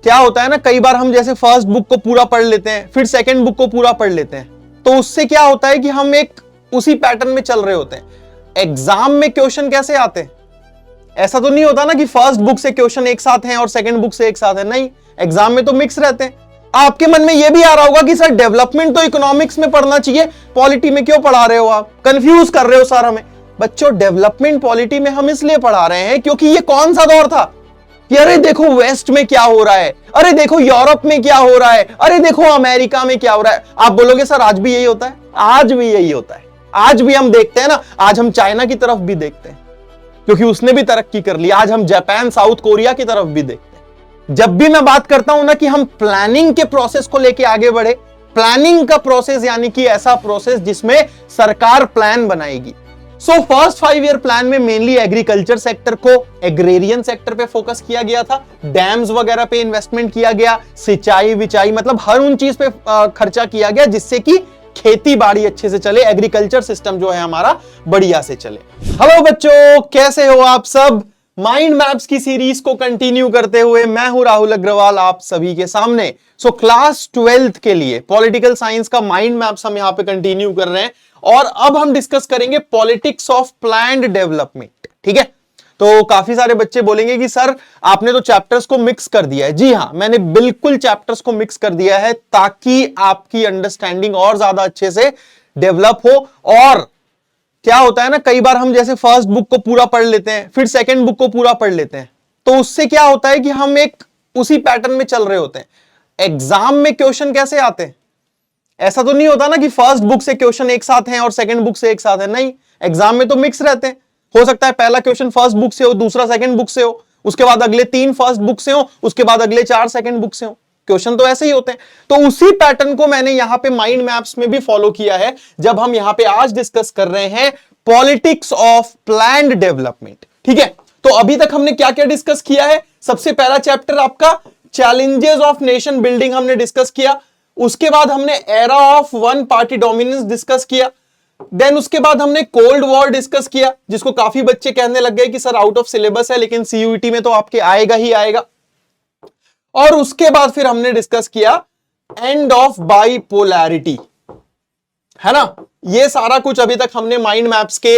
क्या होता है ना, कई बार हम जैसे फर्स्ट बुक को पूरा पढ़ लेते हैं, फिर सेकंड बुक को पूरा पढ़ लेते हैं, तो उससे क्या होता है कि हम एक उसी पैटर्न में चल रहे होते हैं। एग्जाम में क्वेश्चन कैसे आते हैं? ऐसा तो नहीं होता ना कि फर्स्ट बुक से क्वेश्चन एक साथ हैं और सेकंड बुक से एक साथ है, नहीं, एग्जाम में तो मिक्स रहते हैं। आपके मन में यह भी आ रहा होगा कि सर डेवलपमेंट तो इकोनॉमिक्स में पढ़ना चाहिए, पॉलिटी में क्यों पढ़ा रहे हो, आप कंफ्यूज कर रहे हो सारा में। बच्चों, डेवलपमेंट पॉलिटी में हम इसलिए पढ़ा रहे हैं क्योंकि ये कौन सा दौर था कि अरे देखो वेस्ट में क्या हो रहा है, अरे देखो यूरोप में क्या हो रहा है, अरे देखो अमेरिका में क्या हो रहा है। आप बोलोगे सर आज भी यही होता है, आज भी यही होता है, आज भी हम देखते हैं ना, आज हम चाइना की तरफ भी देखते हैं क्योंकि उसने भी तरक्की कर ली, आज हम जापान साउथ कोरिया की तरफ भी देखते हैं। जब भी मैं बात करता हूं ना कि हम प्लानिंग के प्रोसेस को लेके आगे बढ़े, प्लानिंग का प्रोसेस यानी कि ऐसा प्रोसेस जिसमें सरकार प्लान बनाएगी। सो फर्स्ट 5 ईयर प्लान में मेनली एग्रीकल्चर सेक्टर को, एग्रेरियन सेक्टर पे फोकस किया गया था, डैम्स वगैरह पे इन्वेस्टमेंट किया गया, सिंचाई विचाई मतलब हर उन चीज पे खर्चा किया गया जिससे कि खेती बाड़ी अच्छे से चले, एग्रीकल्चर सिस्टम जो है हमारा बढ़िया से चले। हेलो बच्चों, कैसे हो आप सब? माइंड मैप्स की सीरीज को कंटिन्यू करते हुए मैं हूं राहुल अग्रवाल आप सभी के सामने। सो क्लास 12th के लिए पॉलिटिकल साइंस का माइंड मैप्स हम यहां पे कंटिन्यू कर रहे हैं और अब हम डिस्कस करेंगे पॉलिटिक्स ऑफ प्लान्ड डेवलपमेंट। ठीक है, तो काफी सारे बच्चे बोलेंगे कि सर आपने तो चैप्टर्स को मिक्स कर दिया है। जी हां, मैंने बिल्कुल चैप्टर्स को मिक्स कर दिया है ताकि आपकी अंडरस्टैंडिंग और ज्यादा अच्छे से डेवलप हो। और क्या होता है ना, कई बार हम जैसे फर्स्ट बुक को पूरा पढ़ लेते हैं, फिर सेकंड बुक को पूरा पढ़ लेते हैं, तो उससे क्या होता है कि हम एक उसी पैटर्न में चल रहे होते हैं। एग्जाम में क्वेश्चन कैसे आते हैं? ऐसा तो नहीं होता ना कि फर्स्ट बुक से क्वेश्चन एक साथ हैं और सेकंड बुक से एक साथ है, नहीं, एग्जाम में तो मिक्स रहते हैं। हो सकता है पहला क्वेश्चन फर्स्ट बुक से हो, दूसरा सेकंड बुक से हो, उसके बाद अगले 3 फर्स्ट बुक से हो, उसके बाद अगले 4 सेकंड बुक से हो। क्वेश्चन तो ऐसे ही होते हैं। तो उसी पैटर्न को मैंने यहां पे माइंड मैप्स में भी फॉलो किया है जब हम यहां पे आज डिस्कस कर रहे हैं पॉलिटिक्स ऑफ प्लान्ड डेवलपमेंट। ठीक है, तो अभी तक हमने क्या क्या डिस्कस किया है? सबसे पहला चैप्टर आपका चैलेंजेस ऑफ नेशन बिल्डिंग हमने डिस्कस किया, उसके बाद हमने era of one party dominance discuss किया, देन उसके बाद हमने कोल्ड वॉर डिस्कस किया जिसको काफी बच्चे कहने लग गए कि सर आउट ऑफ सिलेबस है, लेकिन सीयूईटी में तो आपके आएगा ही आएगा। और उसके बाद फिर हमने डिस्कस किया एंड ऑफ बाइपोलैरिटी, है ना। ये सारा कुछ अभी तक हमने माइंड मैप्स के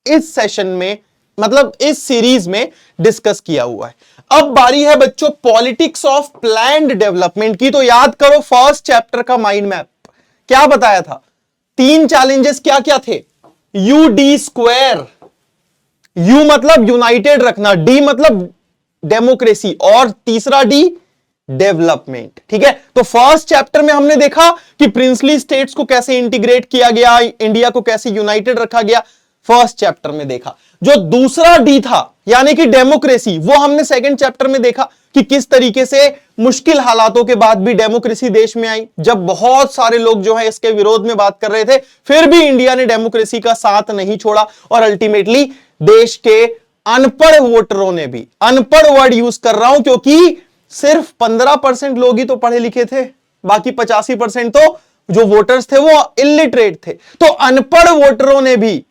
इस सेशन में मतलब इस सीरीज में डिस्कस किया हुआ है। अब बारी है बच्चों पॉलिटिक्स ऑफ प्लान्ड डेवलपमेंट की। तो याद करो फर्स्ट चैप्टर का माइंड मैप क्या बताया था? 3 चैलेंजेस क्या क्या थे? UD², यू मतलब यूनाइटेड रखना, डी मतलब डेमोक्रेसी और तीसरा डी डेवलपमेंट। ठीक है, तो फर्स्ट चैप्टर में हमने देखा कि प्रिंसली स्टेट्स को कैसे इंटीग्रेट किया गया, इंडिया को कैसे यूनाइटेड रखा गया, फर्स्ट चैप्टर में देखा। जो दूसरा डी था यानी कि डेमोक्रेसी, वो हमने सेकंड चैप्टर में देखा कि किस तरीके से मुश्किल हालातों के बाद भी डेमोक्रेसी देश में आई, जब बहुत सारे लोग जो है इसके विरोध में बात कर रहे थे, फिर भी इंडिया ने डेमोक्रेसी का साथ नहीं छोड़ा और अल्टीमेटली देश के अनपढ़ वोटरों ने भी, अनपढ़ वर्ड यूज कर रहा हूं क्योंकि सिर्फ 15% लोग ही तो पढ़े लिखे थे, बाकी 85% तो जो वोटर्स थे वो इलिटरेट थे। तो अनपढ़ वोटरों ने भी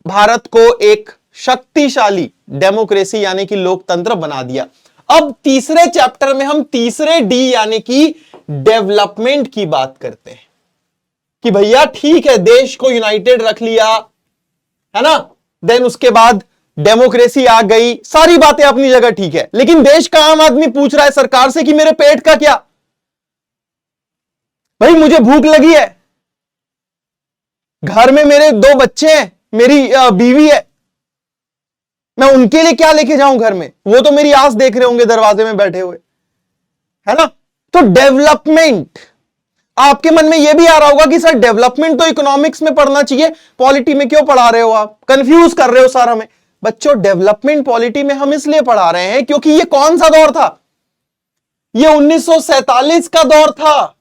भारत को एक शक्तिशाली डेमोक्रेसी यानी कि लोकतंत्र बना दिया। अब तीसरे चैप्टर में हम तीसरे डी यानी कि डेवलपमेंट की बात करते हैं कि भैया ठीक है देश को यूनाइटेड रख लिया, है ना, देन उसके बाद डेमोक्रेसी आ गई, सारी बातें अपनी जगह ठीक है, लेकिन देश का आम आदमी पूछ रहा है सरकार से कि मेरे पेट का क्या, भाई मुझे भूख लगी है, घर में मेरे 2 बच्चे हैं, मेरी बीवी है, मैं उनके लिए क्या लेके जाऊं घर में? वो तो मेरी आस देख रहे होंगे दरवाजे में बैठे हुए, है ना। तो डेवलपमेंट, आपके मन में यह भी आ रहा होगा कि सर डेवलपमेंट तो इकोनॉमिक्स में पढ़ना चाहिए, पॉलिटी में क्यों पढ़ा रहे हो, आप कंफ्यूज कर रहे हो सारा में। बच्चों डेवलपमेंट पॉलिटी में हम इसलिए पढ़ा रहे हैं क्योंकि ये कौन सा दौर था? ये 1947 का दौर था,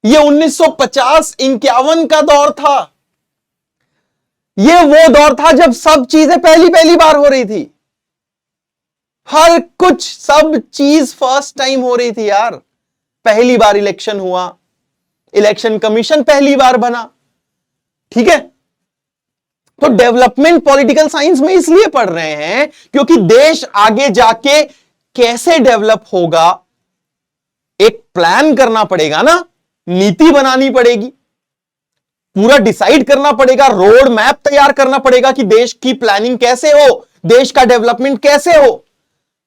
ये 1950-51 का दौर था, ये वो दौर था जब सब चीजें पहली पहली बार हो रही थी, हर कुछ सब चीज फर्स्ट टाइम हो रही थी यार। पहली बार इलेक्शन हुआ, इलेक्शन कमीशन पहली बार बना, ठीक है। तो डेवलपमेंट पॉलिटिकल साइंस में इसलिए पढ़ रहे हैं क्योंकि देश आगे जाके कैसे डेवलप होगा, एक प्लान करना पड़ेगा ना, नीति बनानी पड़ेगी, पूरा डिसाइड करना पड़ेगा, रोड मैप तैयार करना पड़ेगा कि देश की प्लानिंग कैसे हो, देश का डेवलपमेंट कैसे हो।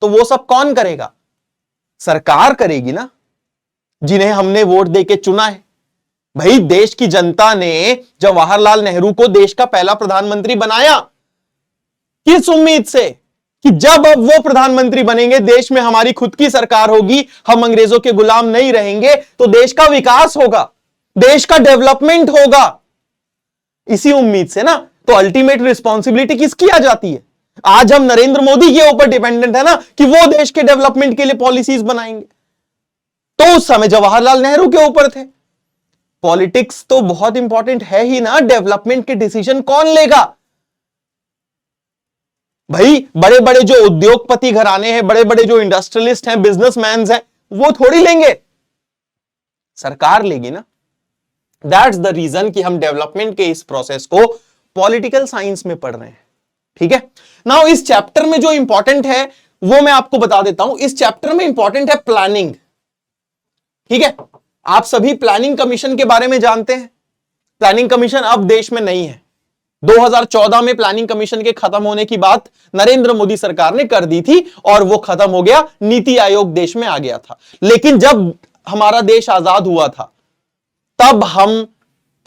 तो वो सब कौन करेगा? सरकार करेगी ना, जिन्हें हमने वोट देके चुना है। भाई देश की जनता ने जवाहरलाल नेहरू को देश का पहला प्रधानमंत्री बनाया, किस उम्मीद से कि जब अब वो प्रधानमंत्री बनेंगे, देश में हमारी खुद की सरकार होगी, हम अंग्रेजों के गुलाम नहीं रहेंगे, तो देश का विकास होगा, देश का डेवलपमेंट होगा। इसी उम्मीद से ना। तो अल्टीमेट रिस्पॉन्सिबिलिटी किसकी आ जाती है? आज हम नरेंद्र मोदी के ऊपर डिपेंडेंट है ना, कि वो देश के डेवलपमेंट के लिए पॉलिसीज बनाएंगे। तो उस समय जवाहरलाल नेहरू के ऊपर थे। पॉलिटिक्स तो बहुत इंपॉर्टेंट है ही ना, डेवलपमेंट के डिसीजन कौन लेगा? भाई बड़े बड़े जो उद्योगपति घराने हैं, बड़े बड़े जो इंडस्ट्रियलिस्ट हैं, बिजनेसमैन हैं, वो थोड़ी लेंगे, सरकार लेगी ना। दैट्स द रीजन कि हम डेवलपमेंट के इस प्रोसेस को पॉलिटिकल साइंस में पढ़ रहे हैं। ठीक है। नाउ इस चैप्टर में जो इंपॉर्टेंट है वो मैं आपको बता देता हूं। इस चैप्टर में इंपॉर्टेंट है प्लानिंग। ठीक है। आप सभी प्लानिंग कमीशन के बारे में जानते हैं। प्लानिंग कमीशन अब देश में नहीं है। 2014 में प्लानिंग कमीशन के खत्म होने की बात नरेंद्र मोदी सरकार ने कर दी थी और वो खत्म हो गया, नीति आयोग देश में आ गया था। लेकिन जब हमारा देश आजाद हुआ था तब हम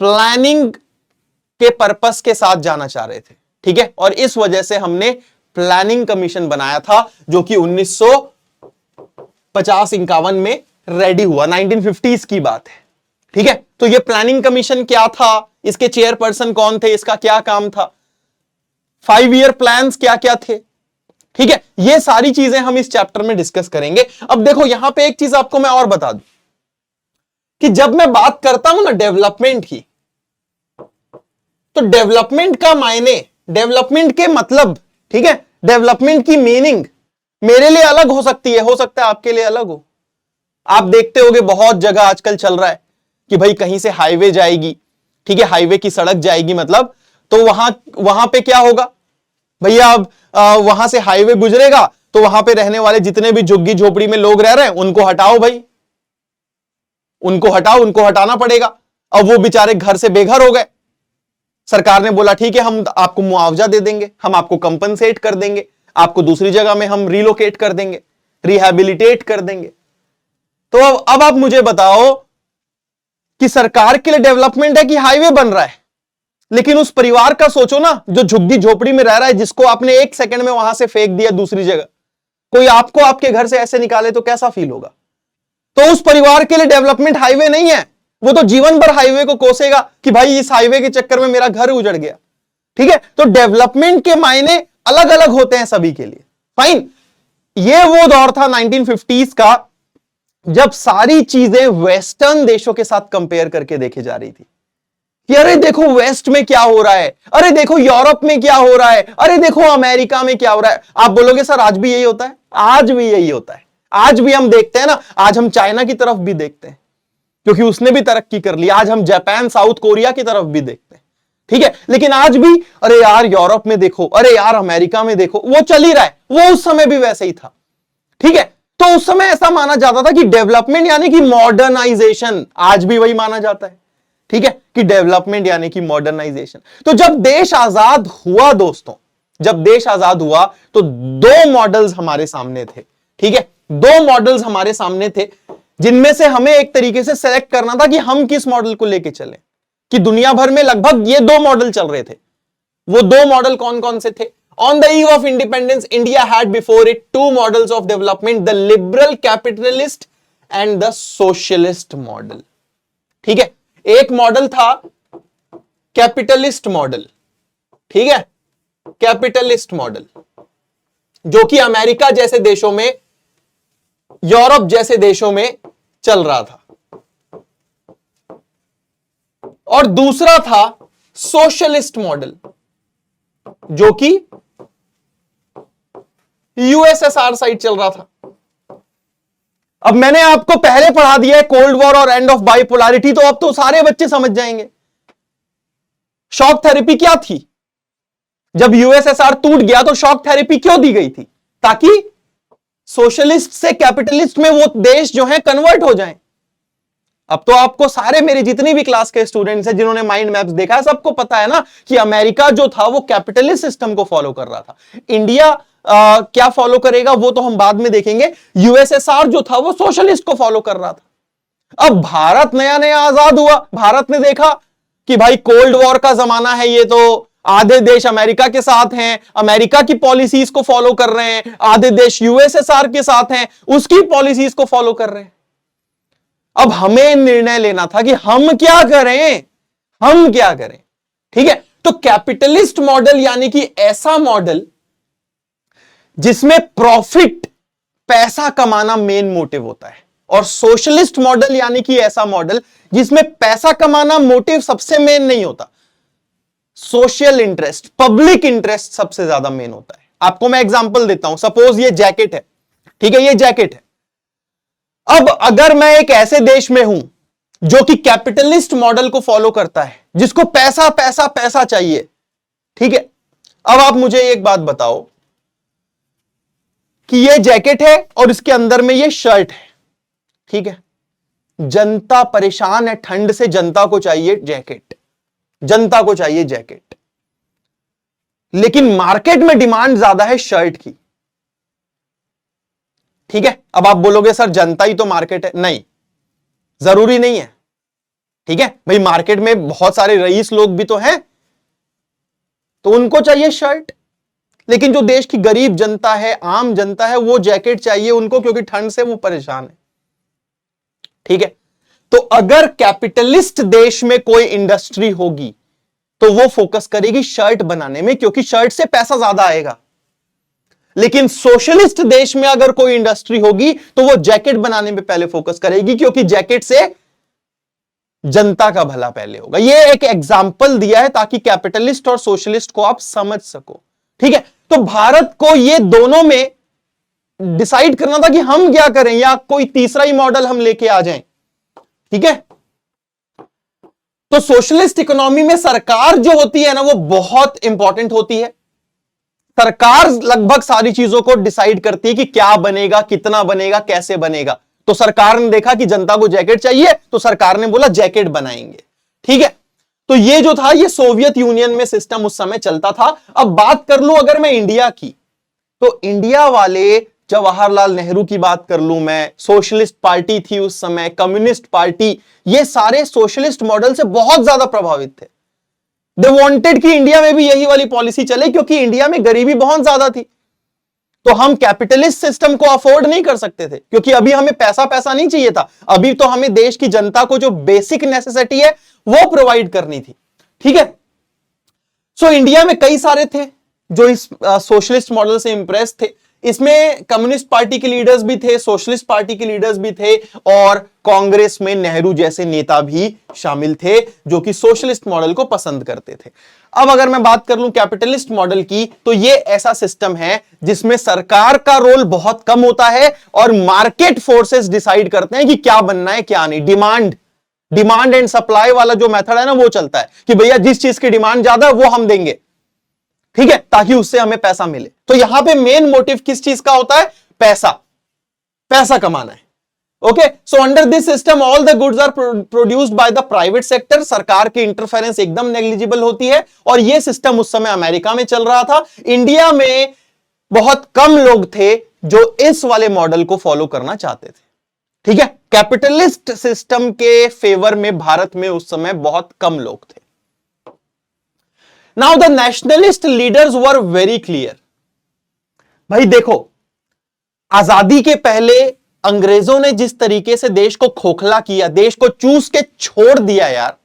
प्लानिंग के पर्पस के साथ जाना चाह रहे थे। ठीक है। और इस वजह से हमने प्लानिंग कमीशन बनाया था, जो कि 1950-51 में रेडी हुआ। 1950s की बात है। ठीक है। तो ये प्लानिंग कमीशन क्या था, इसके चेयरपर्सन कौन थे, इसका क्या काम था, 5 ईयर प्लान्स क्या क्या थे। ठीक है। ये सारी चीजें हम इस चैप्टर में डिस्कस करेंगे। अब देखो यहां पे एक चीज आपको मैं और बता दूं कि जब मैं बात करता हूं ना डेवलपमेंट की, तो डेवलपमेंट का मायने, डेवलपमेंट के मतलब, ठीक है, डेवलपमेंट की मीनिंग मेरे लिए अलग हो सकती है, हो सकता है आपके लिए अलग हो। आप देखते होंगे बहुत जगह आजकल चल रहा है कि भाई कहीं से हाईवे जाएगी, ठीक है, हाईवे की सड़क जाएगी मतलब, तो वहां पे क्या होगा भैया, अब वहां से हाईवे गुजरेगा तो वहां पे रहने वाले जितने भी झुग्गी झोपड़ी में लोग रह रहे हैं उनको हटाओ भाई, उनको हटाओ, उनको हटाना पड़ेगा। अब वो बेचारे घर से बेघर हो गए, सरकार ने बोला ठीक है हम आपको मुआवजा दे देंगे, हम आपको कंपनसेट कर देंगे, आपको दूसरी जगह में हम रिलोकेट कर देंगे, रिहैबिलिटेट कर देंगे। तो अब आप मुझे बताओ कि सरकार के लिए डेवलपमेंट है कि हाईवे बन रहा है, लेकिन उस परिवार का सोचो ना जो झुग्गी झोपड़ी में रह रहा है, जिसको आपने 1 सेकंड में वहां से फेंक दिया दूसरी जगह, कोई आपको आपके घर से ऐसे निकाले तो कैसा फील होगा? तो उस परिवार के लिए डेवलपमेंट हाईवे नहीं है, वो तो जीवन भर हाईवे को कोसेगा कि भाई इस हाईवे के चक्कर में मेरा घर उजड़ गया। ठीक है। तो डेवलपमेंट के मायने अलग अलग होते हैं सभी के लिए। फाइन। ये वो दौर था 1950s का जब सारी चीजें वेस्टर्न देशों के साथ कंपेयर करके देखे जा रही थी कि अरे देखो वेस्ट में क्या हो रहा है, अरे देखो यूरोप में क्या हो रहा है, अरे देखो अमेरिका में क्या हो रहा है। आप बोलोगे सर आज भी यही होता है? आज भी यही होता है। आज भी हम देखते हैं ना, आज हम चाइना की तरफ भी देखते हैं क्योंकि उसने भी तरक्की कर ली, आज हम जापान साउथ कोरिया की तरफ भी देखते हैं। ठीक है। लेकिन आज भी अरे यार यूरोप में देखो, अरे यार अमेरिका में देखो, वो चल ही रहा है। वो उस समय भी वैसे ही था। ठीक है। तो उस समय ऐसा माना जाता था कि डेवलपमेंट यानी कि मॉडर्नाइजेशन, आज भी वही माना जाता है। ठीक है कि डेवलपमेंट यानी कि मॉडर्नाइजेशन। तो जब देश आजाद हुआ दोस्तों, जब देश आजाद हुआ तो 2 मॉडल्स हमारे सामने थे। ठीक है। 2 मॉडल्स हमारे सामने थे जिनमें से हमें एक तरीके से सेलेक्ट करना था कि हम किस मॉडल को लेके चलें, कि दुनिया भर में लगभग ये 2 मॉडल चल रहे थे। वो 2 मॉडल कौन कौन से थे? On the eve of independence, India had before it 2 models of development, the liberal capitalist and the socialist model. ठीक है। एक मॉडल था कैपिटलिस्ट मॉडल। ठीक है। कैपिटलिस्ट मॉडल जो कि अमेरिका जैसे देशों में, यूरोप जैसे देशों में चल रहा था, और दूसरा था सोशलिस्ट मॉडल जो कि यूएसएसआर साइड चल रहा था। अब मैंने आपको पहले पढ़ा दिया है कोल्ड वॉर और एंड ऑफ बाइपोलैरिटी, तो अब तो सारे बच्चे समझ जाएंगे। शॉक थेरेपी क्या थी? जब यूएसएसआर टूट गया तो शॉक थेरेपी क्यों दी गई थी? ताकि सोशलिस्ट से कैपिटलिस्ट में वो देश जो है कन्वर्ट हो जाएं। अब तो आपको सारे मेरे जितनी भी क्लास के स्टूडेंट्स हैं जिन्होंने माइंड मैप्स देखा है, सबको पता है ना कि अमेरिका जो था वो कैपिटलिस्ट सिस्टम को फॉलो कर रहा था। इंडिया क्या फॉलो करेगा वो तो हम बाद में देखेंगे। यूएसएसआर जो था वो सोशलिस्ट को फॉलो कर रहा था। अब भारत नया नया आजाद हुआ, भारत ने देखा कि भाई कोल्ड वॉर का जमाना है, ये तो आधे देश अमेरिका के साथ हैं, अमेरिका की पॉलिसीज को फॉलो कर रहे हैं, आधे देश यूएसएसआर के साथ हैं, उसकी पॉलिसीज को फॉलो कर रहे हैं। अब हमें निर्णय लेना था कि हम क्या करें, हम क्या करें। ठीक है, तो कैपिटलिस्ट मॉडल यानी कि ऐसा मॉडल जिसमें प्रॉफिट, पैसा कमाना मेन मोटिव होता है, और सोशलिस्ट मॉडल यानी कि ऐसा मॉडल जिसमें पैसा कमाना मोटिव सबसे मेन नहीं होता, सोशल इंटरेस्ट, पब्लिक इंटरेस्ट सबसे ज्यादा मेन होता है। आपको मैं एग्जांपल देता हूं, सपोज ये जैकेट है, ठीक है, ये जैकेट है। अब अगर मैं एक ऐसे देश में हूं जो कि कैपिटलिस्ट मॉडल को फॉलो करता है, जिसको पैसा पैसा पैसा चाहिए, ठीक है, अब आप मुझे एक बात बताओ कि ये जैकेट है और इसके अंदर में ये शर्ट है, ठीक है, जनता परेशान है ठंड से, जनता को चाहिए जैकेट, जनता को चाहिए जैकेट, लेकिन मार्केट में डिमांड ज्यादा है शर्ट की। ठीक है, अब आप बोलोगे सर जनता ही तो मार्केट है, नहीं, जरूरी नहीं है। ठीक है भाई, मार्केट में बहुत सारे रईस लोग भी तो हैं, तो उनको चाहिए शर्ट, लेकिन जो देश की गरीब जनता है, आम जनता है, वो जैकेट चाहिए उनको, क्योंकि ठंड से वो परेशान है। ठीक है, तो अगर कैपिटलिस्ट देश में कोई इंडस्ट्री होगी तो वो फोकस करेगी शर्ट बनाने में, क्योंकि शर्ट से पैसा ज्यादा आएगा। लेकिन सोशलिस्ट देश में अगर कोई इंडस्ट्री होगी तो वो जैकेट बनाने में पहले फोकस करेगी, क्योंकि जैकेट से जनता का भला पहले होगा। ये एक एग्जाम्पल दिया है ताकि कैपिटलिस्ट और सोशलिस्ट को आप समझ सको। ठीक है, तो भारत को ये दोनों में डिसाइड करना था कि हम क्या करें, या कोई तीसरा ही मॉडल हम लेके आ जाएं। ठीक है, तो सोशलिस्ट इकोनॉमी में सरकार जो होती है ना, वो बहुत इंपॉर्टेंट होती है। सरकार लगभग सारी चीजों को डिसाइड करती है कि क्या बनेगा, कितना बनेगा, कैसे बनेगा। तो सरकार ने देखा कि जनता को जैकेट चाहिए, तो सरकार ने बोला जैकेट बनाएंगे। ठीक है, तो ये जो था ये सोवियत यूनियन में सिस्टम उस समय चलता था। अब बात कर लूं अगर मैं इंडिया की, तो इंडिया वाले, जवाहरलाल नेहरू की बात कर लूं मैं, सोशलिस्ट पार्टी थी उस समय, कम्युनिस्ट पार्टी, ये सारे सोशलिस्ट मॉडल से बहुत ज्यादा प्रभावित थे। दे वांटेड कि इंडिया में भी यही वाली पॉलिसी चले, क्योंकि इंडिया में गरीबी बहुत ज्यादा थी। तो हम कैपिटलिस्ट सिस्टम को अफोर्ड नहीं कर सकते थे, क्योंकि अभी हमें पैसा पैसा नहीं चाहिए था, अभी तो हमें देश की जनता को जो बेसिक नेसेसिटी है वो प्रोवाइड करनी थी। ठीक है, सो इंडिया में कई सारे थे जो इस सोशलिस्ट मॉडल से इंप्रेस थे। इसमें कम्युनिस्ट पार्टी के लीडर्स भी थे, सोशलिस्ट पार्टी के लीडर्स भी थे, और कांग्रेस में नेहरू जैसे नेता भी शामिल थे जो कि सोशलिस्ट मॉडल को पसंद करते थे। अब अगर मैं बात कर लूं कैपिटलिस्ट मॉडल की, तो ये ऐसा सिस्टम है जिसमें सरकार का रोल बहुत कम होता है और मार्केट फोर्सेस डिसाइड करते हैं कि क्या बनना है क्या नहीं। डिमांड एंड सप्लाई वाला जो मेथड है ना, वो चलता है कि भैया जिस चीज की डिमांड ज्यादा है वो हम देंगे, ठीक है, ताकि उससे हमें पैसा मिले। तो यहां पे मेन मोटिव किस चीज का होता है? पैसा कमाना है। Okay, so under this system all the goods are produced by the private sector. सरकार की इंटरफेरेंस एकदम नेग्लिजिबल होती है, और यह सिस्टम उस समय अमेरिका में चल रहा था। इंडिया में बहुत कम लोग थे जो इस वाले मॉडल को फॉलो करना चाहते थे। ठीक है, कैपिटलिस्ट सिस्टम के फेवर में भारत में उस समय बहुत कम लोग थे। Now the nationalist leaders were very clear. भाई देखो, आजादी के पहले अंग्रेजों ने जिस तरीके से देश को खोखला किया, देश को चूस के छोड़ दिया यार,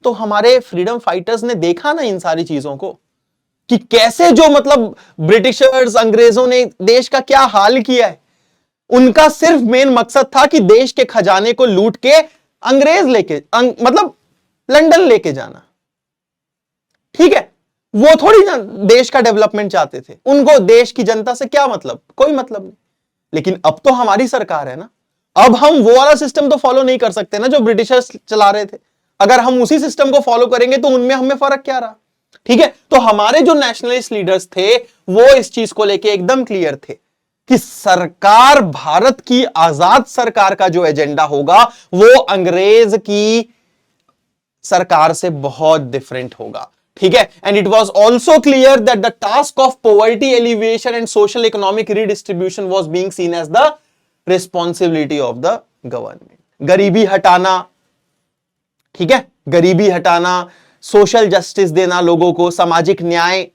तो हमारे फ्रीडम फाइटर्स ने देखा ना इन सारी चीजों को कि कैसे जो मतलब ब्रिटिशर्स, अंग्रेजों ने देश का क्या हाल किया है। उनका सिर्फ मेन मकसद था कि देश के खजाने को लूट के अंग्रेज लेके मतलब लंदन लेके जाना। ठीक है, वो थोड़ी ना देश का डेवलपमेंट चाहते थे, उनको देश की जनता से क्या मतलब, कोई मतलब नहीं। लेकिन अब तो हमारी सरकार है ना, अब हम वो वाला सिस्टम तो फॉलो नहीं कर सकते ना जो ब्रिटिशर्स चला रहे थे। अगर हम उसी सिस्टम को फॉलो करेंगे तो उनमें हमें फर्क क्या रहा। ठीक है, तो हमारे जो नेशनलिस्ट लीडर्स थे वो इस चीज को लेके एकदम क्लियर थे कि सरकार, भारत की आजाद सरकार का जो एजेंडा होगा वो अंग्रेज की सरकार से बहुत डिफरेंट होगा। ठीक है, and it was also clear that the task of poverty alleviation and social economic redistribution was being seen as the responsibility of the government. गरीबी हटाना, ठीक है, गरीबी हटाना, सोशल जस्टिस देना लोगों को, सामाजिक न्याय,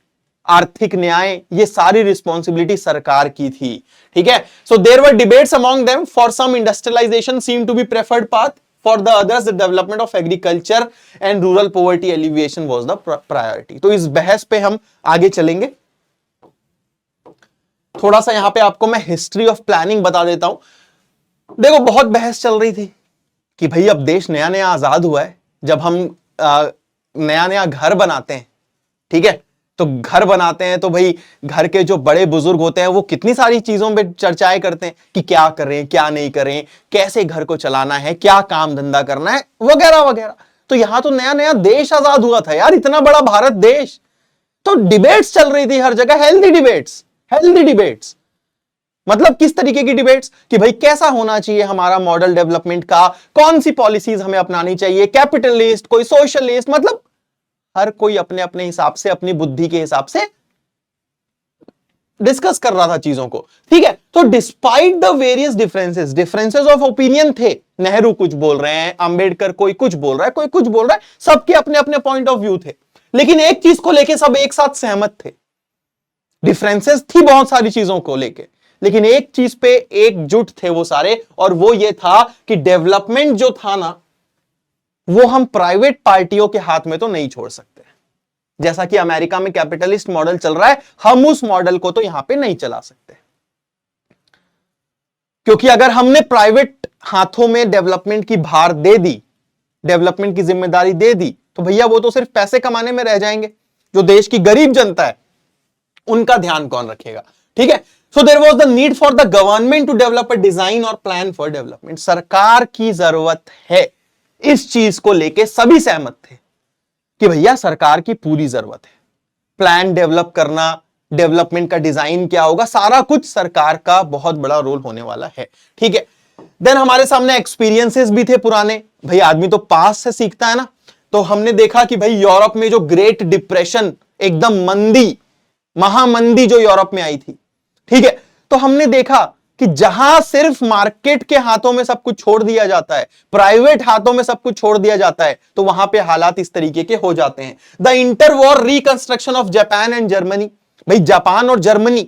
आर्थिक न्याय, ये सारी रिस्पॉन्सिबिलिटी सरकार की थी। ठीक है, so there were debates among them, for some industrialization seem to be preferred path, for the others the development of agriculture and rural poverty alleviation was the priority. तो इस बहस पे हम आगे चलेंगे। थोड़ा सा यहां पे आपको मैं हिस्ट्री ऑफ प्लानिंग बता देता हूं। देखो, बहुत बहस चल रही थी कि भाई अब देश नया नया आजाद हुआ है, जब हम नया नया घर बनाते हैं, ठीक है, तो घर बनाते हैं तो भाई घर के जो बड़े बुजुर्ग होते हैं वो कितनी सारी चीजों पे चर्चाएं करते हैं कि क्या करें क्या नहीं करें, कैसे घर को चलाना है, क्या काम धंधा करना है, वगैरह वगैरह। तो यहां तो नया नया देश आजाद हुआ था यार, इतना बड़ा भारत देश। तो डिबेट्स चल रही थी हर जगह, हेल्दी डिबेट्स, हेल्दी डिबेट्स। मतलब किस तरीके की डिबेट्स कि भाई कैसा होना चाहिए हमारा मॉडल डेवलपमेंट का, कौन सी पॉलिसीज हमें अपनानी चाहिए, कैपिटलिस्ट, कोई सोशलिस्ट, मतलब हर कोई अपने अपने हिसाब से, अपनी बुद्धि के हिसाब से डिस्कस कर रहा था चीजों को। ठीक है, तो despite the various differences of opinion थे। नेहरू कुछ बोल रहे हैं, अंबेडकर कोई कुछ बोल रहा है, कोई कुछ बोल रहा है, सबके अपने अपने पॉइंट ऑफ व्यू थे, लेकिन एक चीज को लेके सब एक साथ सहमत थे। डिफरेंसेस थी बहुत सारी चीजों को लेके, लेकिन एक चीज पे एकजुट थे वो सारे, और वो ये था कि डेवलपमेंट जो था ना, वो हम प्राइवेट पार्टियों के हाथ में तो नहीं छोड़ सकते। जैसा कि अमेरिका में कैपिटलिस्ट मॉडल चल रहा है, हम उस मॉडल को तो यहां पे नहीं चला सकते, क्योंकि अगर हमने प्राइवेट हाथों में डेवलपमेंट की भार दे दी, डेवलपमेंट की जिम्मेदारी दे दी, तो भैया वो तो सिर्फ पैसे कमाने में रह जाएंगे। जो देश की गरीब जनता है उनका ध्यान कौन रखेगा? ठीक है, so there was the need for the government to develop a design और प्लान फॉर डेवलपमेंट। सरकार की जरूरत है, इस चीज को लेके सभी सहमत थे कि भैया सरकार की पूरी जरूरत है। प्लान डेवलप करना, डेवलपमेंट का डिजाइन क्या होगा, सारा कुछ सरकार का बहुत बड़ा रोल होने वाला है। ठीक है, देन हमारे सामने एक्सपीरियंसेस भी थे पुराने। भाई आदमी तो पास से सीखता है ना, तो हमने देखा कि भाई यूरोप में जो ग्रेट डिप्रेशन, एकदम मंदी, महामंदी जो यूरोप में आई थी, ठीक है, तो हमने देखा कि जहां सिर्फ मार्केट के हाथों में सब कुछ छोड़ दिया जाता है, प्राइवेट हाथों में सब कुछ छोड़ दिया जाता है, तो वहां पे हालात इस तरीके के हो जाते हैं। The inter war reconstruction of Japan and Germany. भाई जापान और Germany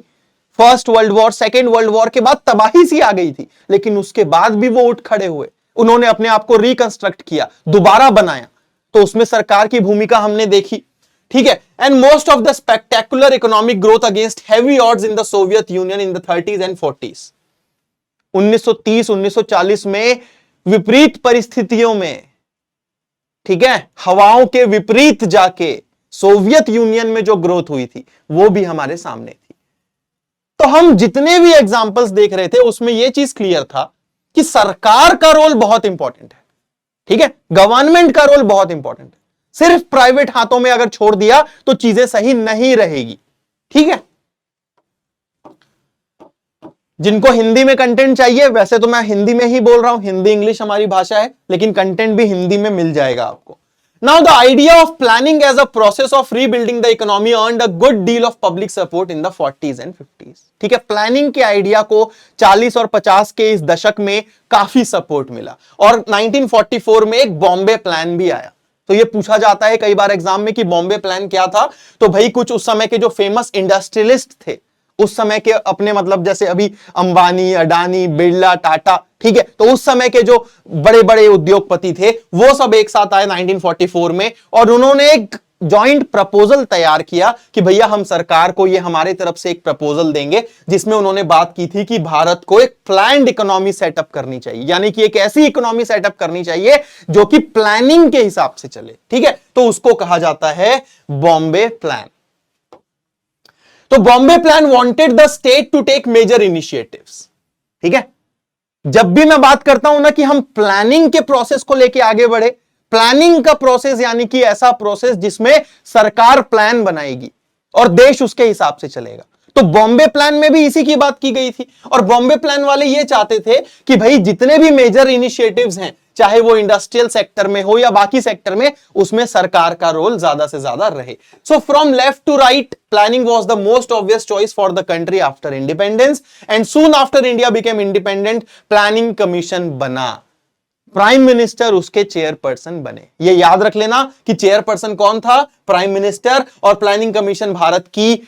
first world war, second world war के बाद तबाही सी आ गई थी, लेकिन उसके बाद भी वो उठ खड़े हुए, उन्होंने अपने आप को रिकंस्ट्रक्ट किया, दोबारा बनाया, तो उसमें सरकार की भूमिका हमने देखी। ठीक है, and most of the spectacular economic growth against heavy odds in the Soviet union in the 30s and 40s। 1930-1940 में विपरीत परिस्थितियों में, ठीक है, हवाओं के विपरीत जाके सोवियत यूनियन में जो ग्रोथ हुई थी वो भी हमारे सामने थी। तो हम जितने भी एग्जाम्पल्स देख रहे थे उसमें यह चीज क्लियर था कि सरकार का रोल बहुत इंपॉर्टेंट है। ठीक है, गवर्नमेंट का रोल बहुत इंपॉर्टेंट है। सिर्फ प्राइवेट हाथों में अगर छोड़ दिया तो चीजें सही नहीं रहेगी। ठीक है, जिनको हिंदी में कंटेंट चाहिए, वैसे तो मैं हिंदी में ही बोल रहा हूं, हिंदी इंग्लिश हमारी भाषा है, लेकिन कंटेंट भी हिंदी में मिल जाएगा आपको। Now the idea of planning as a process of rebuilding the economy earned a good deal of public support in the 40s and 50s। ठीक है, प्लानिंग के आइडिया को 40 और 50 के इस दशक में काफी सपोर्ट मिला, और 1944 में एक बॉम्बे प्लान भी आया। तो ये पूछा जाता है कई बार एग्जाम में कि बॉम्बे प्लान क्या था, तो भाई कुछ उस समय के जो फेमस इंडस्ट्रियलिस्ट थे, उस समय के अपने, मतलब जैसे अभी अंबानी, अडानी, बिरला, टाटा, ठीक है, तो उस समय के जो बड़े बड़े उद्योगपति थे वो सब एक साथ आए 1944 में, और उन्होंने एक जॉइंट प्रपोजल तैयार किया कि भैया हम सरकार को ये हमारे तरफ से एक प्रपोजल देंगे, जिसमें उन्होंने बात की थी कि भारत को एक प्लान्ड इकोनॉमी सेटअप करनी चाहिए, यानी कि एक ऐसी इकोनॉमी सेटअप करनी चाहिए जो कि प्लानिंग के हिसाब से चले। ठीक है, तो उसको कहा जाता है बॉम्बे प्लान। तो Bombay plan wanted the state to take major initiatives. ठीक है, जब भी मैं बात करता हूं ना कि हम प्लानिंग के प्रोसेस को लेके आगे बढ़े, प्लानिंग का प्रोसेस यानी कि ऐसा प्रोसेस जिसमें सरकार प्लान बनाएगी और देश उसके हिसाब से चलेगा। तो बॉम्बे प्लान में भी इसी की बात की गई थी, और बॉम्बे प्लान वाले ये चाहते थे कि भाई जितने भी मेजर इनिशिएटिव्स हैं, चाहे वो इंडस्ट्रियल सेक्टर में हो या बाकी सेक्टर में, उसमें सरकार का रोल ज्यादा से ज्यादा रहे. So from left to right, planning was the most obvious choice for the country after independence, and soon after India became independent, planning commission बना. प्राइम मिनिस्टर उसके चेयरपर्सन बने. ये याद रख लेना कि चेयरपर्सन कौन था, प्राइम मिनिस्टर. और प्लानिंग कमीशन भारत की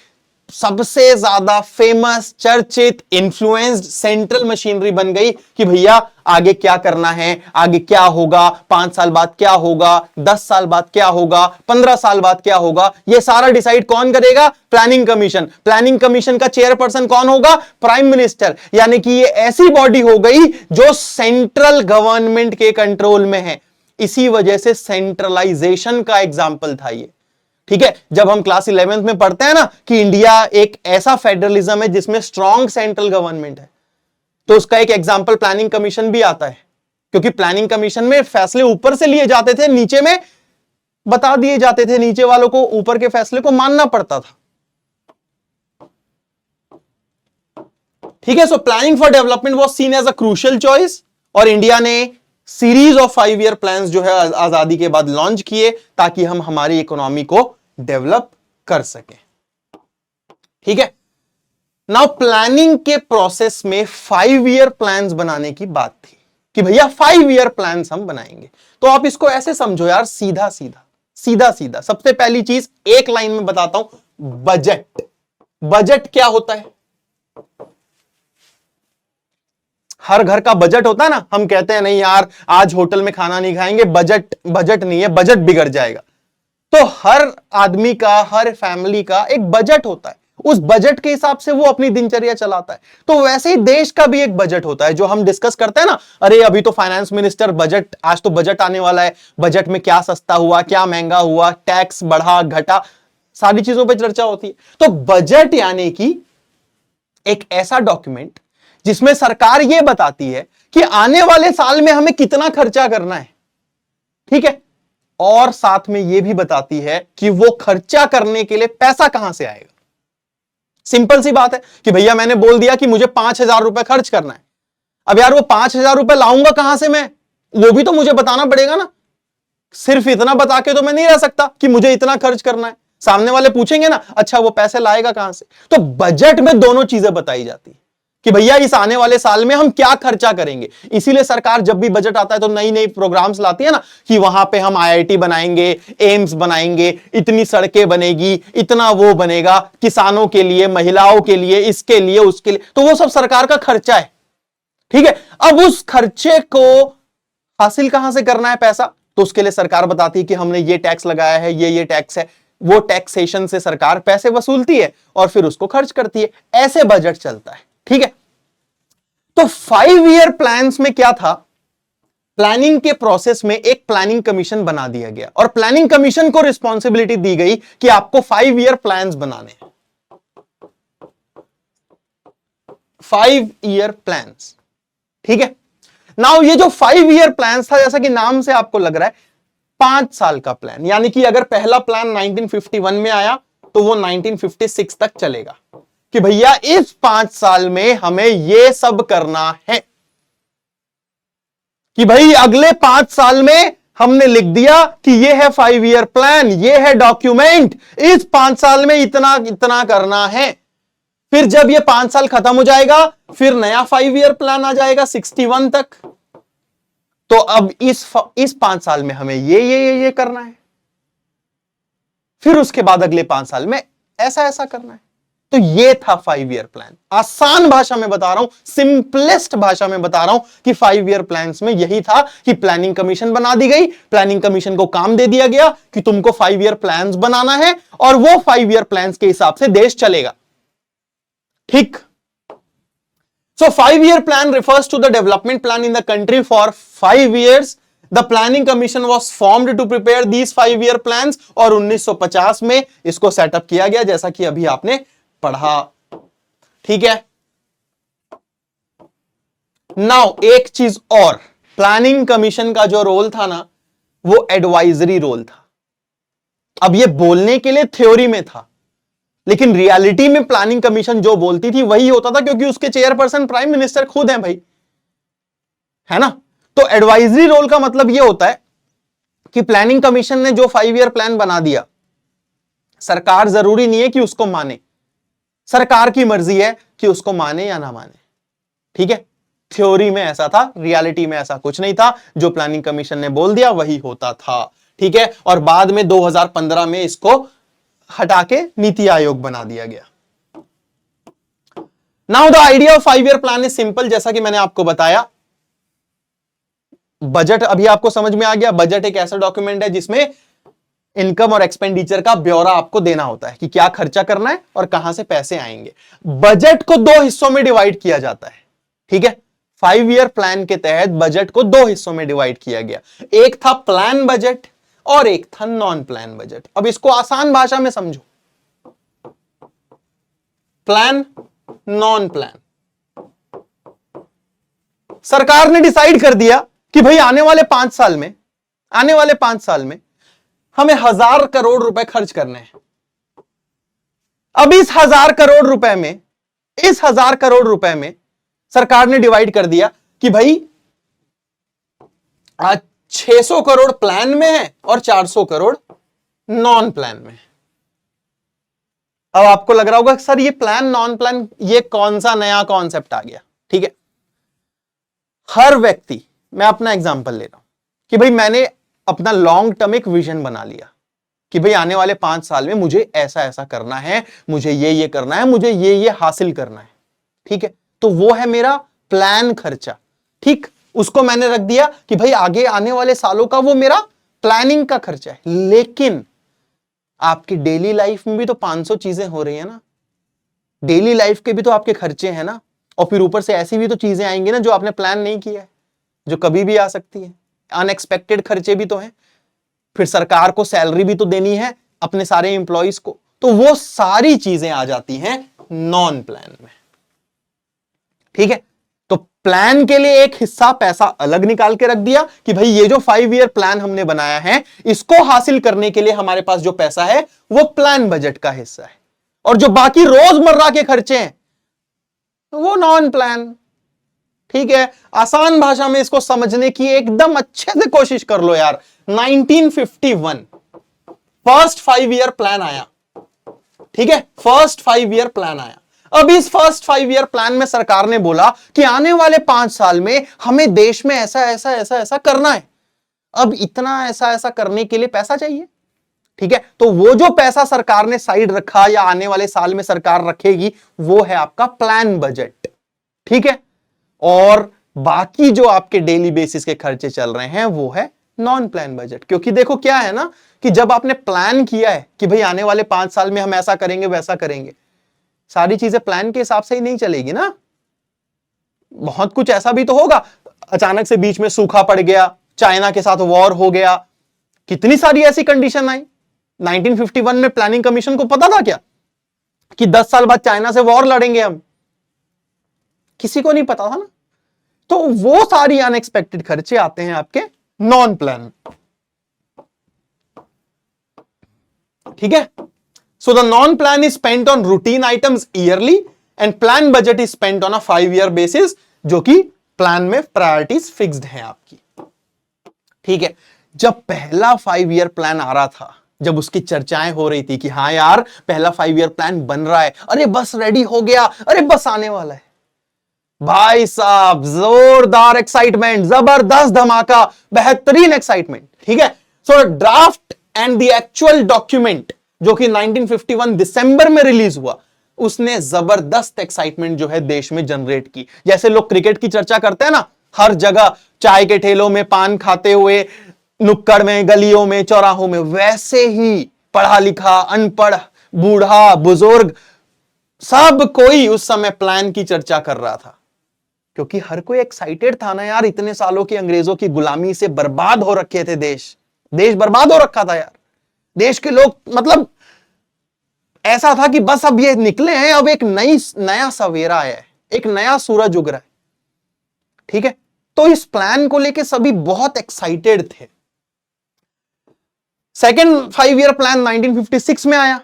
सबसे ज्यादा फेमस, चर्चित, इन्फ्लुएंस्ड सेंट्रल मशीनरी बन गई कि भैया आगे क्या करना है, आगे क्या होगा, 5 साल बाद क्या होगा, 10 साल बाद क्या होगा, 15 साल बाद क्या होगा, ये सारा डिसाइड कौन करेगा, प्लानिंग कमीशन. प्लानिंग कमीशन का चेयरपर्सन कौन होगा, प्राइम मिनिस्टर. यानी कि ये ऐसी बॉडी हो गई जो सेंट्रल गवर्नमेंट के कंट्रोल में है. इसी वजह से सेंट्रलाइजेशन का एग्जाम्पल था ये. ठीक है, जब हम क्लास 11th में पढ़ते हैं ना कि इंडिया एक ऐसा फेडरलिज्म है जिसमें स्ट्रॉन्ग सेंट्रल गवर्नमेंट है, तो उसका एक एग्जांपल प्लानिंग कमीशन भी आता है. क्योंकि प्लानिंग कमीशन में फैसले ऊपर से लिए जाते थे, नीचे में बता दिए जाते थे, नीचे वालों को ऊपर के फैसले को मानना पड़ता था. ठीक है, so planning for development was seen as a crucial choice, और इंडिया ने सीरीज ऑफ 5 ईयर प्लान्स जो है आजादी के बाद लॉन्च किए ताकि हम हमारी इकोनॉमी को डेवलप कर सके. ठीक है, नाउ प्लानिंग के प्रोसेस में 5 ईयर प्लान्स बनाने की बात थी कि भैया 5 ईयर प्लान्स हम बनाएंगे. तो आप इसको ऐसे समझो यार, सीधा सीधा सीधा सीधा. सबसे पहली चीज एक लाइन में बताता हूं, बजट. बजट क्या होता है? हर घर का बजट होता है ना, हम कहते हैं नहीं यार आज होटल में खाना नहीं खाएंगे, बजट बजट नहीं है, बजट बिगड़ जाएगा. तो हर आदमी का, हर फैमिली का एक बजट होता है, उस बजट के हिसाब से वो अपनी दिनचर्या चलाता है. तो वैसे ही देश का भी एक बजट होता है जो हम डिस्कस करते हैं ना, अरे अभी तो फाइनेंस मिनिस्टर बजट, आज तो बजट आने वाला है, बजट में क्या सस्ता हुआ, क्या महंगा हुआ, टैक्स बढ़ा घटा, सारी चीजों पर चर्चा होती है. तो बजट यानी कि एक ऐसा डॉक्यूमेंट जिसमें सरकार यह बताती है कि आने वाले साल में हमें कितना खर्चा करना है. ठीक है, और साथ में यह भी बताती है कि वो खर्चा करने के लिए पैसा कहां से आएगा. सिंपल सी बात है कि भैया मैंने बोल दिया कि मुझे 5,000 रुपए खर्च करना है. अब यार वो 5,000 रुपए लाऊंगा कहां से मैं, वो भी तो मुझे बताना पड़ेगा ना. सिर्फ इतना बता के तो मैं नहीं रह सकता कि मुझे इतना खर्च करना है. सामने वाले पूछेंगे ना, अच्छा वो पैसे लाएगा कहां से. तो बजट में दोनों चीजें बताई जाती है कि भैया इस आने वाले साल में हम क्या खर्चा करेंगे. इसीलिए सरकार जब भी बजट आता है तो नई नई प्रोग्राम्स लाती है ना कि वहां पे हम आईआईटी बनाएंगे, एम्स बनाएंगे, इतनी सड़कें बनेगी, इतना वो बनेगा, किसानों के लिए, महिलाओं के लिए, इसके लिए, उसके लिए. तो वो सब सरकार का खर्चा है. ठीक है, अब उस खर्चे को हासिल कहां से करना है पैसा, तो उसके लिए सरकार बताती है कि हमने ये टैक्स लगाया है, ये टैक्स है. वो टैक्सेशन से सरकार पैसे वसूलती है और फिर उसको खर्च करती है. ऐसे बजट चलता है. ठीक है, तो 5 ईयर प्लान्स में क्या था, प्लानिंग के प्रोसेस में एक प्लानिंग कमीशन बना दिया गया और प्लानिंग कमीशन को रिस्पॉन्सिबिलिटी दी गई कि आपको 5 ईयर प्लान्स बनाने हैं. 5 ईयर प्लान्स. ठीक है, नाउ ये जो 5 ईयर प्लान्स था, जैसा कि नाम से आपको लग रहा है 5 साल का प्लान, यानी कि अगर पहला प्लान 1951 में आया तो वो 1956 तक चलेगा कि भैया इस 5 साल में हमें ये सब करना है. कि भाई अगले 5 साल में हमने लिख दिया कि ये है 5 ईयर प्लान, ये है डॉक्यूमेंट, इस 5 साल में इतना इतना करना है. फिर जब ये 5 साल खत्म हो जाएगा फिर नया 5 ईयर प्लान आ जाएगा 61 तक. तो अब इस 5 साल में हमें ये करना है, फिर उसके बाद अगले 5 साल में ऐसा ऐसा करना है. तो ये था 5 ईयर प्लान. आसान भाषा में बता रहा हूं, सिंपलेस्ट भाषा में बता रहा हूं कि 5 ईयर प्लान्स में यही था कि प्लानिंग कमीशन बना दी गई, प्लानिंग कमीशन को काम दे दिया गया कि तुमको 5 ईयर प्लान्स बनाना है और वो 5 ईयर प्लान्स के हिसाब से देश चलेगा. ठीक, so 5 year plan refers to the development plan in the country for 5 years. The planning commission was formed to prepare these 5 year plans और 1950 में इसको सेटअप किया गया, जैसा कि अभी आपने पढ़ा. ठीक है, नाउ एक चीज और, प्लानिंग कमीशन का जो रोल था ना वो एडवाइजरी रोल था. अब ये बोलने के लिए थ्योरी में था, लेकिन रियलिटी में प्लानिंग कमीशन जो बोलती थी वही होता था, क्योंकि उसके चेयरपर्सन प्राइम मिनिस्टर खुद हैं भाई, है ना। तो एडवाइजरी रोल का मतलब यह होता है कि प्लानिंग कमीशन ने जो 5 ईयर प्लान बना दिया, सरकार जरूरी नहीं है कि उसको माने, सरकार की मर्जी है कि उसको माने या ना माने, ठीक है। थ्योरी में ऐसा था, रियलिटी में ऐसा कुछ नहीं था, जो प्लानिंग कमीशन ने बोल दिया वही होता था, ठीक है। और बाद में 2015 में इसको हटा के नीति आयोग बना दिया गया। Now the idea of 5 year plan is simple, जैसा कि मैंने आपको बताया। बजट अभी आपको समझ में आ गया। बजट एक ऐसा डॉक्यूमेंट है जिसमें इनकम और एक्सपेंडिचर का ब्यौरा आपको देना होता है कि क्या खर्चा करना है और कहां से पैसे आएंगे। बजट को 2 हिस्सों में डिवाइड किया जाता है, ठीक है। 5 ईयर प्लान के तहत बजट को 2 हिस्सों में डिवाइड किया गया। एक था प्लान बजट और एक था नॉन प्लान बजट। अब इसको आसान भाषा में समझो, प्लान, नॉन प्लान। सरकार ने डिसाइड कर दिया कि भाई आने वाले 5 साल में हमें 1000 करोड़ रुपए खर्च करने हैं। अब इस 1000 करोड़ रुपए में सरकार ने डिवाइड कर दिया कि भाई 600 करोड़ प्लान में है और 400 करोड़ नॉन प्लान में है। अब आपको लग रहा होगा सर ये प्लान नॉन प्लान ये कौन सा नया कॉन्सेप्ट आ गया, ठीक है। हर व्यक्ति, मैं अपना एग्जांपल ले रहा हूं कि भाई मैंने अपना लॉन्ग टर्म एक विजन बना लिया कि भाई आने वाले 5 साल में मुझे ऐसा ऐसा करना है, मुझे ये करना है, मुझे ये हासिल करना है, ठीक है। तो वो है मेरा प्लान खर्चा, ठीक। उसको मैंने रख दिया कि भाई आगे आने वाले सालों का वो मेरा प्लानिंग का खर्चा है। लेकिन आपकी डेली लाइफ में भी तो 500 चीजें हो रही है ना, डेली लाइफ के भी तो आपके खर्चे हैं ना, और फिर ऊपर से ऐसी भी तो चीजें आएंगी ना जो आपने प्लान नहीं किया है, जो कभी भी आ सकती है। अनएक्सपेक्टेड खर्चे भी तो हैं, फिर सरकार को सैलरी भी तो देनी है अपने सारे एम्प्लॉइज को, तो वो सारी चीजें आ जाती हैं नॉन प्लान में, ठीक है। तो प्लान के लिए एक हिस्सा पैसा अलग निकाल के रख दिया कि भाई ये जो 5 ईयर प्लान हमने बनाया है इसको हासिल करने के लिए हमारे पास जो पैसा है वो प्लान बजट का हिस्सा है, और जो बाकी रोजमर्रा के खर्चे हैं वो नॉन प्लान, ठीक है। आसान भाषा में इसको समझने की एकदम अच्छे से कोशिश कर लो यार। 1951 फर्स्ट 5 ईयर प्लान आया, ठीक है। फर्स्ट 5 ईयर प्लान आया। अब इस फर्स्ट 5 ईयर प्लान में सरकार ने बोला कि आने वाले 5 साल में हमें देश में ऐसा ऐसा ऐसा ऐसा करना है। अब इतना ऐसा ऐसा करने के लिए पैसा चाहिए, ठीक है। तो वो जो पैसा सरकार ने साइड रखा या आने वाले साल में सरकार रखेगी वो है आपका प्लान बजट, ठीक है। और बाकी जो आपके डेली बेसिस के खर्चे चल रहे हैं वो है नॉन प्लान बजट। क्योंकि देखो क्या है ना कि जब आपने प्लान किया है कि भाई आने वाले 5 साल में हम ऐसा करेंगे वैसा करेंगे, सारी चीजें प्लान के हिसाब से ही नहीं चलेगी ना। बहुत कुछ ऐसा भी तो होगा, अचानक से बीच में सूखा पड़ गया, चाइना के साथ वॉर हो गया, कितनी सारी ऐसी कंडीशन आई। 1951 में प्लानिंग कमीशन को पता था क्या कि 10 साल बाद चाइना से वॉर लड़ेंगे हम? किसी को नहीं पता था ना। तो वो सारी अनएक्सपेक्टेड खर्चे आते हैं आपके नॉन प्लान, ठीक है। So the non plan is spent on routine items yearly and plan budget is spent on a 5 year basis, जो कि प्लान में प्रायोरिटीज फिक्स्ड हैं आपकी, ठीक है। जब पहला 5 ईयर प्लान आ रहा था, जब उसकी चर्चाएं हो रही थी कि हाँ यार पहला 5 ईयर प्लान बन रहा है, अरे बस रेडी हो गया, अरे बस आने वाला है, भाई साहब जोरदार एक्साइटमेंट, जबरदस्त धमाका, बेहतरीन एक्साइटमेंट, ठीक है। So draft and the actual document जो कि 1951 दिसंबर में रिलीज हुआ, उसने जबरदस्त एक्साइटमेंट जो है देश में जनरेट की। जैसे लोग क्रिकेट की चर्चा करते हैं ना, हर जगह चाय के ठेलों में पान खाते हुए, नुक्कड़ में, गलियों में, चौराहों में, वैसे ही पढ़ा लिखा, अनपढ़, बूढ़ा, बुजुर्ग, सब कोई उस समय प्लान की चर्चा कर रहा था, क्योंकि हर कोई एक्साइटेड था ना यार। इतने सालों की अंग्रेजों की गुलामी से बर्बाद हो रखे थे, देश बर्बाद हो रखा था यार। देश के लोग मतलब ऐसा था कि बस अब ये निकले हैं, अब एक नया सवेरा है, एक नया सूरज उग रहा है, ठीक है। तो इस प्लान को लेके सभी बहुत एक्साइटेड थे। सेकेंड 5 ईयर प्लान 1956 में आया,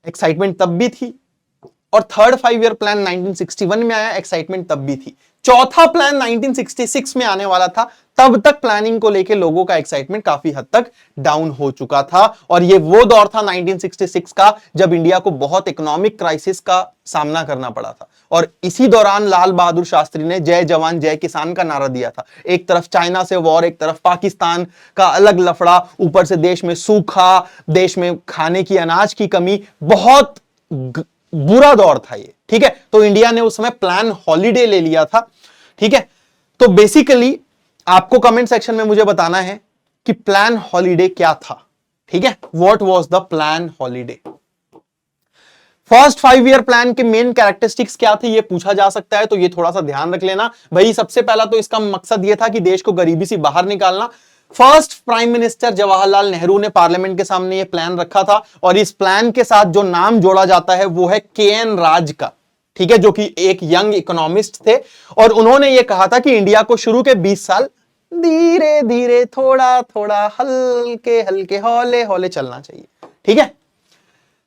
एक्साइटमेंट तब भी थी। और थर्ड 5 ईयर प्लान 1961 में आया, एक्साइटमेंट तब भी थी। चौथा प्लान 1966 में आने वाला था, तब तक प्लानिंग को लेके लोगों का एक्साइटमेंट काफी हद तक डाउन हो चुका था। और ये वो दौर था 1966 का जब इंडिया को बहुत इकोनॉमिक क्राइसिस का सामना करना पड़ा था। और इसी दौरान लाल बहादुर शास्त्री ने जय जवान जय किसान का नारा दिया था। एक तरफ चाइना से वॉर, एक तरफ पाकिस्तान का अलग लफड़ा, ऊपर से देश में सूखा, देश में खाने की अनाज की कमी, बहुत बुरा दौर था ये। ठीक है, तो इंडिया ने उस समय प्लान हॉलीडे ले लिया था। ठीक है, तो बेसिकली आपको कमेंट सेक्शन में मुझे बताना है कि प्लान हॉलीडे क्या था। ठीक है, what was the plan holiday. First 5 year plan के मेन कैरेक्टरिस्टिक्स क्या थे ये पूछा जा सकता है, तो ये थोड़ा सा ध्यान रख लेना भाई। सबसे पहला तो इसका मकसद ये था कि देश को गरीबी से बाहर निकालना। First prime minister Jawaharlal Nehru ने पार्लियामेंट के सामने ये प्लान रखा था, और इस प्लान के साथ जो नाम जोड़ा जाता है वो है के.एन. राज का। ठीक है, जो कि एक यंग इकोनॉमिस्ट थे, और उन्होंने ये कहा था कि इंडिया को शुरू के 20 साल धीरे धीरे, थोड़ा थोड़ा, हल्के हल्के, हौले हौले चलना चाहिए। ठीक है,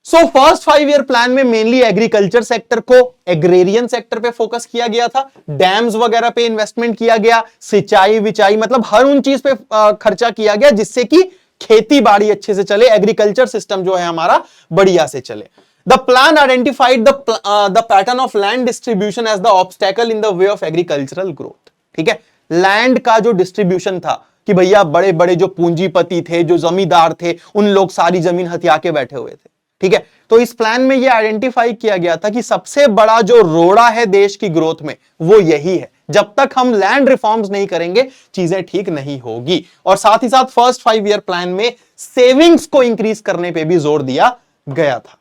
सो फर्स्ट 5 ईयर प्लान में मेनली एग्रीकल्चर सेक्टर को, एग्रेरियन सेक्टर पे फोकस किया गया था। डैम्स वगैरह पे इन्वेस्टमेंट किया गया, सिंचाई विचाई, मतलब हर उन चीज पे खर्चा किया गया जिससे कि खेती बाड़ी अच्छे से चले, एग्रीकल्चर सिस्टम जो है हमारा बढ़िया से चले। The plan identified the pattern of land distribution as the obstacle in the way of agricultural growth. ठीक है, लैंड का जो डिस्ट्रीब्यूशन था कि भैया बड़े बड़े जो पूंजीपति थे, जो जमींदार थे, उन लोग सारी जमीन हथिया के बैठे हुए थे। ठीक है, तो इस प्लान में यह आइडेंटिफाई किया गया था कि सबसे बड़ा जो रोड़ा है देश की ग्रोथ में वो यही है। जब तक हम लैंड रिफॉर्म्स नहीं करेंगे चीजें ठीक नहीं होगी। और साथ ही साथ फर्स्ट 5 ईयर प्लान में सेविंग्स को इंक्रीज करने पे भी जोर दिया गया था।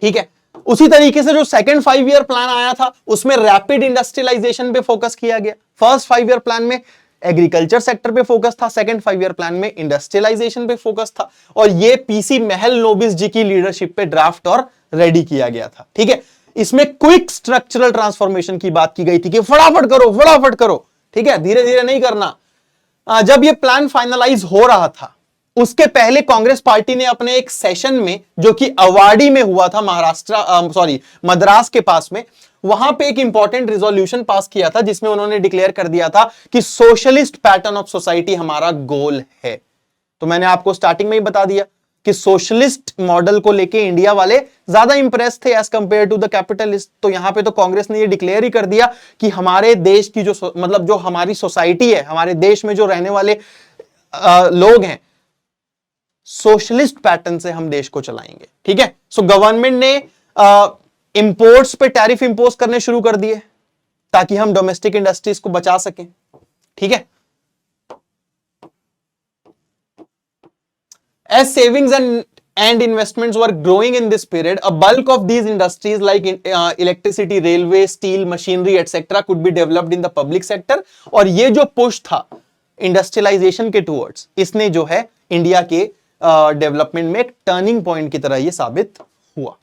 ठीक है, उसी तरीके से जो सेकंड 5 ईयर प्लान आया था उसमें रैपिड इंडस्ट्रियलाइजेशन पे फोकस किया गया। फर्स्ट 5 ईयर प्लान में एग्रीकल्चर सेक्टर पे फोकस था, सेकंड 5 ईयर प्लान में इंडस्ट्रियलाइजेशन पे फोकस था, और ये पीसी महल नोबिस जी की लीडरशिप पे ड्राफ्ट और रेडी किया गया था। ठीक है, इसमें क्विक स्ट्रक्चरल ट्रांसफॉर्मेशन की बात की गई थी कि फटाफट करो फटाफट करो। ठीक है, धीरे धीरे नहीं करना। जब ये प्लान फाइनलाइज हो रहा था उसके पहले कांग्रेस पार्टी ने अपने एक सेशन में, जो कि अवाड़ी में हुआ था, मद्रास के पास में, वहां पे एक इंपॉर्टेंट रिजोल्यूशन पास किया था जिसमें उन्होंने डिक्लेयर कर दिया था कि सोशलिस्ट पैटर्न ऑफ सोसाइटी हमारा गोल है। तो मैंने आपको स्टार्टिंग में ही बता दिया कि सोशलिस्ट मॉडल को लेके इंडिया वाले ज्यादा इंप्रेस थे as compare to the capitalist. तो यहां पे तो कांग्रेस ने ये डिक्लेयर ही कर दिया कि हमारे देश की जो हमारी सोसाइटी है, हमारे देश में जो रहने वाले लोग हैं, सोशलिस्ट पैटर्न से हम देश को चलाएंगे। ठीक है, सो गवर्नमेंट ने इंपोर्ट्स पे टैरिफ इंपोज करने शुरू कर दिए ताकि हम डोमेस्टिक इंडस्ट्रीज को बचा सकें। ठीक है, as savings and investments were growing in this period, a bulk of these industries like electricity, railway, steel, machinery etc. could be developed in the public sector। और ये जो पुश था इंडस्ट्रियलाइजेशन के टूवर्ड्स, इसने जो है इंडिया के development में एक टर्निंग पॉइंट की तरह ये साबित हुआ।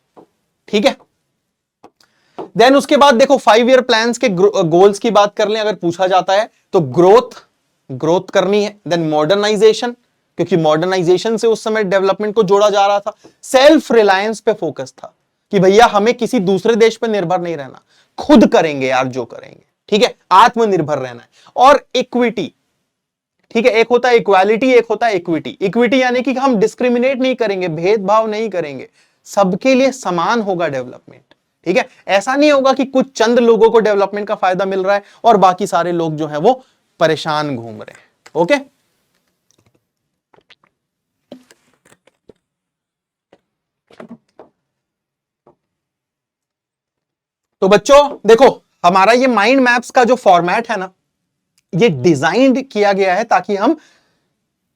ठीक है, देन उसके बाद देखो 5 ईयर प्लान्स के गोल्स की बात कर लें अगर पूछा जाता है तो ग्रोथ करनी है। देन मॉडर्नाइजेशन, क्योंकि मॉडर्नाइजेशन से उस समय डेवलपमेंट को जोड़ा जा रहा था। सेल्फ रिलायंस पे फोकस था कि भैया हमें किसी दूसरे देश पे निर्भर नहीं रहना, खुद करेंगे यार जो करेंगे। ठीक है, आत्मनिर्भर रहना है। और इक्विटी, ठीक है, एक होता है इक्वालिटी, एक होता है इक्विटी। इक्विटी यानी कि हम डिस्क्रिमिनेट नहीं करेंगे, भेदभाव नहीं करेंगे, सबके लिए समान होगा डेवलपमेंट। ठीक है, ऐसा नहीं होगा कि कुछ चंद लोगों को डेवलपमेंट का फायदा मिल रहा है और बाकी सारे लोग जो है वो परेशान घूम रहे हैं। ओके, तो बच्चों देखो हमारा ये माइंड मैप्स का जो फॉर्मेट है ना, ये डिजाइन किया गया है ताकि हम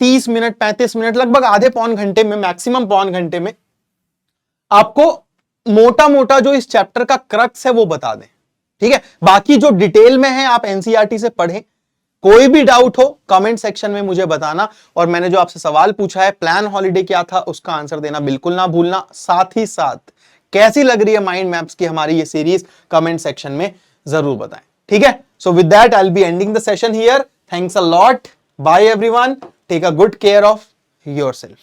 30 मिनट 35 मिनट लगभग आधे पौन घंटे में, मैक्सिमम पौन घंटे में आपको मोटा मोटा जो इस चैप्टर का क्रक्स है वो बता दें। ठीक है, बाकी जो डिटेल में है आप एनसीईआरटी से पढ़ें। कोई भी डाउट हो कमेंट सेक्शन में मुझे बताना, और मैंने जो आपसे सवाल पूछा है प्लान हॉलीडे क्या था उसका आंसर देना बिल्कुल ना भूलना। साथ ही साथ कैसी लग रही है माइंड मैप्स की हमारी ये सीरीज कमेंट सेक्शन में जरूर बताएं। ठीक है, so with that I will be ending the session here. Thanks a lot, bye everyone, take a good care of yourself.